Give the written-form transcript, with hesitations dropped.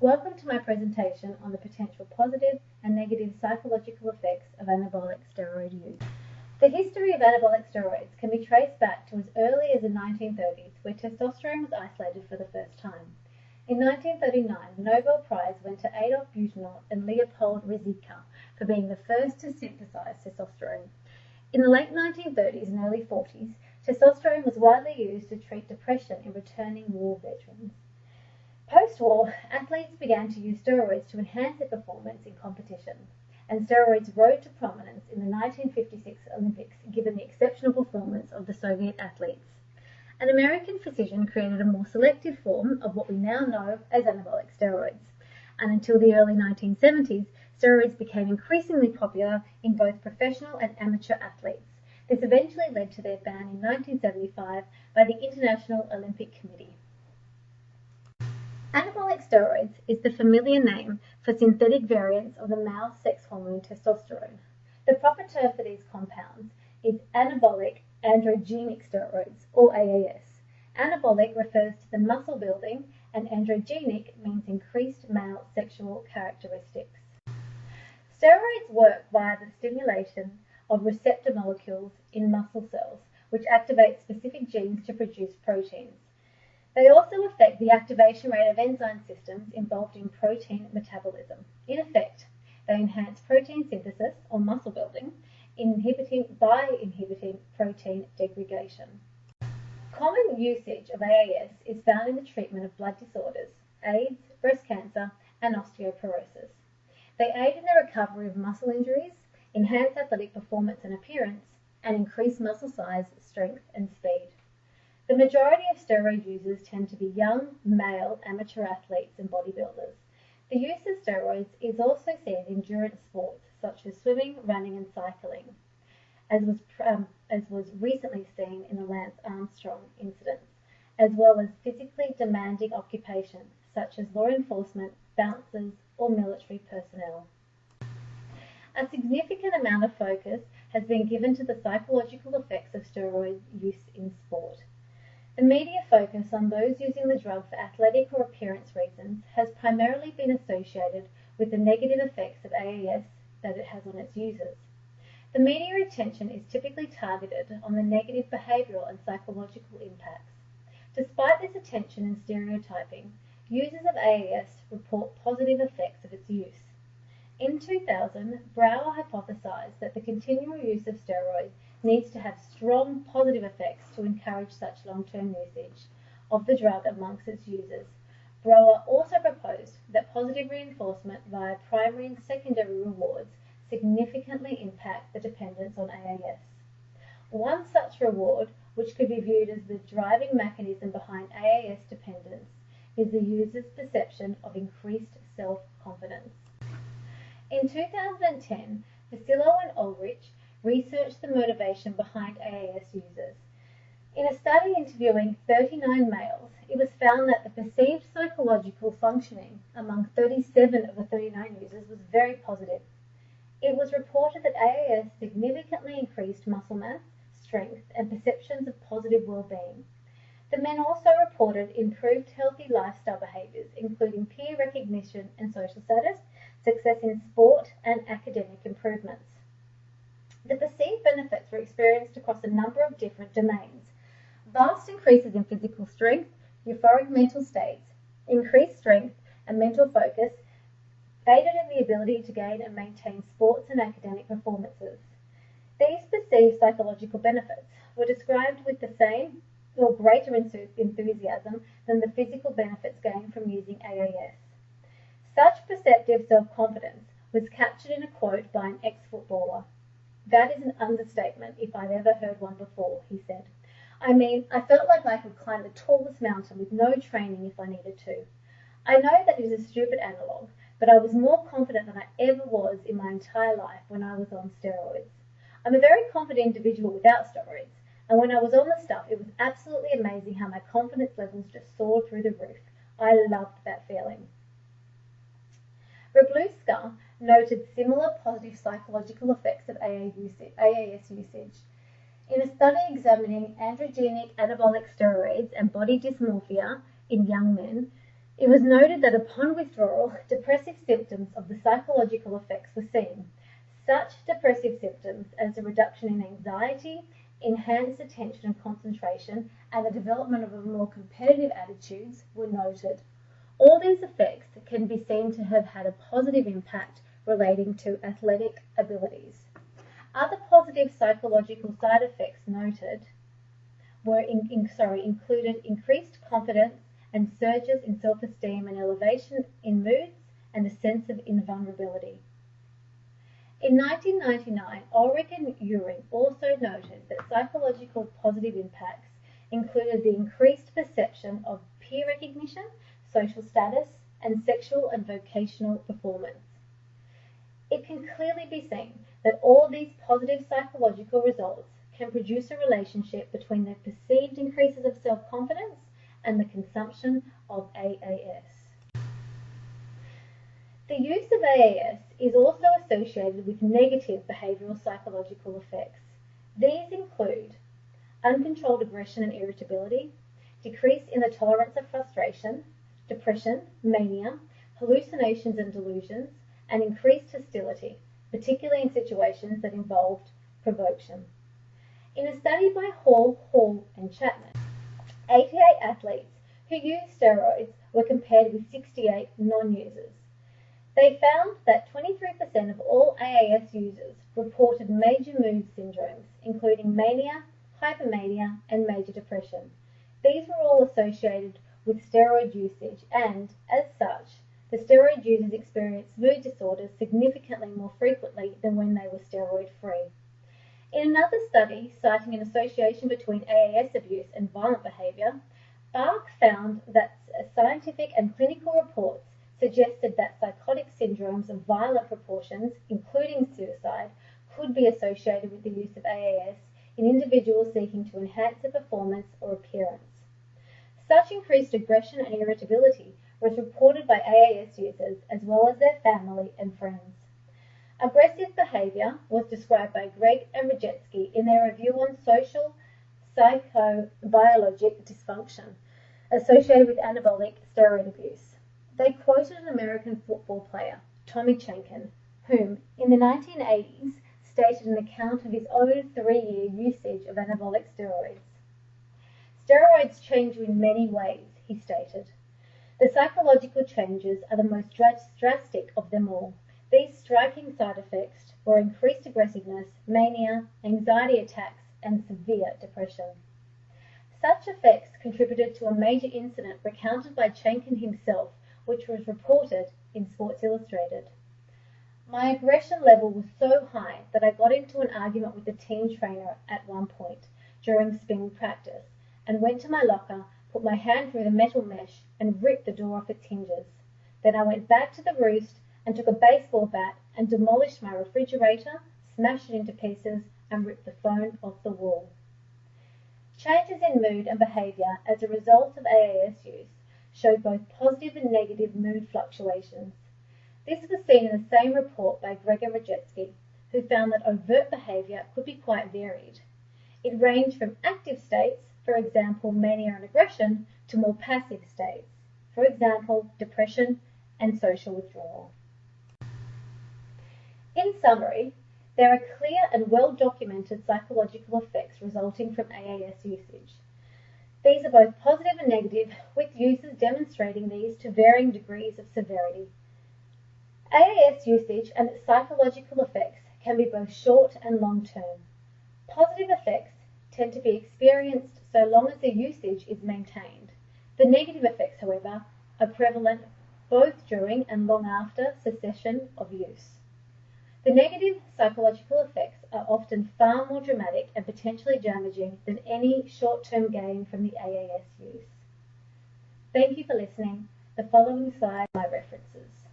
Welcome to my presentation on the potential positive and negative psychological effects of anabolic steroid use. The history of anabolic steroids can be traced back to as early as the 1930s, where testosterone was isolated for the first time. In 1939, the Nobel Prize went to Adolf Butenandt and Leopold Rizika for being the first to synthesize testosterone. In the late 1930s and early 40s, testosterone was widely used to treat depression in returning war veterans. Post-war, athletes began to use steroids to enhance their performance in competition, and steroids rose to prominence in the 1956 Olympics given the exceptional performance of the Soviet athletes. An American physician created a more selective form of what we now know as anabolic steroids, and until the early 1970s, steroids became increasingly popular in both professional and amateur athletes. This eventually led to their ban in 1975 by the International Olympic Committee. Anabolic steroids is the familiar name for synthetic variants of the male sex hormone testosterone. The proper term for these compounds is anabolic androgenic steroids, or AAS. Anabolic refers to the muscle building, and androgenic means increased male sexual characteristics. Steroids work via the stimulation of receptor molecules in muscle cells, which activate specific genes to produce proteins. They also affect the activation rate of enzyme systems involved in protein metabolism. In effect, they enhance protein synthesis or muscle building by inhibiting protein degradation. Common usage of AAS is found in the treatment of blood disorders, AIDS, breast cancer, and osteoporosis. They aid in the recovery of muscle injuries, enhance athletic performance and appearance, and increase muscle size, strength, and speed. The majority of steroid users tend to be young, male, amateur athletes and bodybuilders. The use of steroids is also seen in endurance sports such as swimming, running and cycling, as was recently seen in the Lance Armstrong incident, as well as physically demanding occupations such as law enforcement, bouncers or military personnel. A significant amount of focus has been given to the psychological effects of steroid use in sport. The media focus on those using the drug for athletic or appearance reasons has primarily been associated with the negative effects of AAS that it has on its users. The media attention is typically targeted on the negative behavioural and psychological impacts. Despite this attention and stereotyping, users of AAS report positive effects of its use. In 2000, Brower hypothesized that the continual use of steroids needs to have strong positive effects to encourage such long-term usage of the drug amongst its users. Brower also proposed that positive reinforcement via primary and secondary rewards significantly impact the dependence on AAS. One such reward, which could be viewed as the driving mechanism behind AAS dependence, is the user's perception of increased self-confidence. In 2010, Vasillo and Ulrich researched the motivation behind AAS users. In a study interviewing 39 males, it was found that the perceived psychological functioning among 37 of the 39 users was very positive. It was reported that AAS significantly increased muscle mass, strength, and perceptions of positive well-being. The men also reported improved healthy lifestyle behaviours, including peer recognition and social status, success in sport, and academic improvements. The perceived benefits were experienced across a number of different domains. Vast increases in physical strength, euphoric mental states, increased strength and mental focus, aided in the ability to gain and maintain sports and academic performances. These perceived psychological benefits were described with the same or greater enthusiasm than the physical benefits gained from using AAS. Such perceptive self-confidence was captured in a quote by an ex-footballer. "That is an understatement if I've ever heard one before," he said. "I mean, I felt like I could climb the tallest mountain with no training if I needed to. I know that is a stupid analogue, but I was more confident than I ever was in my entire life when I was on steroids. I'm a very confident individual without steroids, and when I was on the stuff, it was absolutely amazing how my confidence levels just soared through the roof. I loved that feeling." Wroblewska noted similar positive psychological effects of AAS usage. In a study examining androgenic anabolic steroids and body dysmorphia in young men, It was noted that upon withdrawal, depressive symptoms of the psychological effects were seen. Such depressive symptoms as a reduction in anxiety, enhanced attention and concentration, and the development of more competitive attitudes were noted. All these effects can be seen to have had a positive impact relating to athletic abilities. Other positive psychological side effects noted included increased confidence and surges in self-esteem and elevation in moods and a sense of invulnerability. In 1999, Ulrich and Uring also noted that psychological positive impacts included the increased perception of peer recognition, social status, and sexual and vocational performance. It can clearly be seen that all these positive psychological results can produce a relationship between the perceived increases of self-confidence and the consumption of AAS. The use of AAS is also associated with negative behavioural psychological effects. These include uncontrolled aggression and irritability, decrease in the tolerance of frustration, depression, mania, hallucinations and delusions, and increased hostility, particularly in situations that involved provocation. In a study by Hall, and Chapman, 88 athletes who used steroids were compared with 68 non-users. They found that 23% of all AAS users reported major mood syndromes, including mania, hypomania, and major depression. These were all associated with steroid usage and, as such, the steroid users experienced mood disorders significantly more frequently than when they were steroid-free. In another study, citing an association between AAS abuse and violent behaviour, Bach found that scientific and clinical reports suggested that psychotic syndromes of violent proportions, including suicide, could be associated with the use of AAS in individuals seeking to enhance their performance or appearance. Such increased aggression and irritability was reported by AAS users as well as their family and friends. Aggressive behaviour was described by Greg and Rajetsky in their review on social psychobiologic dysfunction associated with anabolic steroid abuse. They quoted an American football player, Tommy Chenkin, whom, in the 1980s, stated an account of his own 3-year usage of anabolic steroids. Steroids change you in many ways, he stated. The psychological changes are the most drastic of them all. These striking side effects were increased aggressiveness, mania, anxiety attacks, and severe depression. Such effects contributed to a major incident recounted by Chenkin himself, which was reported in Sports Illustrated. My aggression level was so high that I got into an argument with the team trainer at one point during spin practice and went to my locker, put my hand through the metal mesh and ripped the door off its hinges. Then I went back to the roost and took a baseball bat and demolished my refrigerator, smashed it into pieces, and ripped the phone off the wall. Changes in mood and behaviour as a result of AAS use showed both positive and negative mood fluctuations. This was seen in the same report by Greg and Rajetsky, who found that overt behaviour could be quite varied. It ranged from active states, for example mania and aggression, to more passive states, for example depression and social withdrawal. In summary, there are clear and well-documented psychological effects resulting from AAS usage. These are both positive and negative, with users demonstrating these to varying degrees of severity. AAS usage and its psychological effects can be both short and long-term. Positive effects tend to be experienced so long as the usage is maintained. The negative effects, however, are prevalent both during and long after cessation of use. The negative psychological effects are often far more dramatic and potentially damaging than any short-term gain from the AAS use. Thank you for listening. The following slide are my references.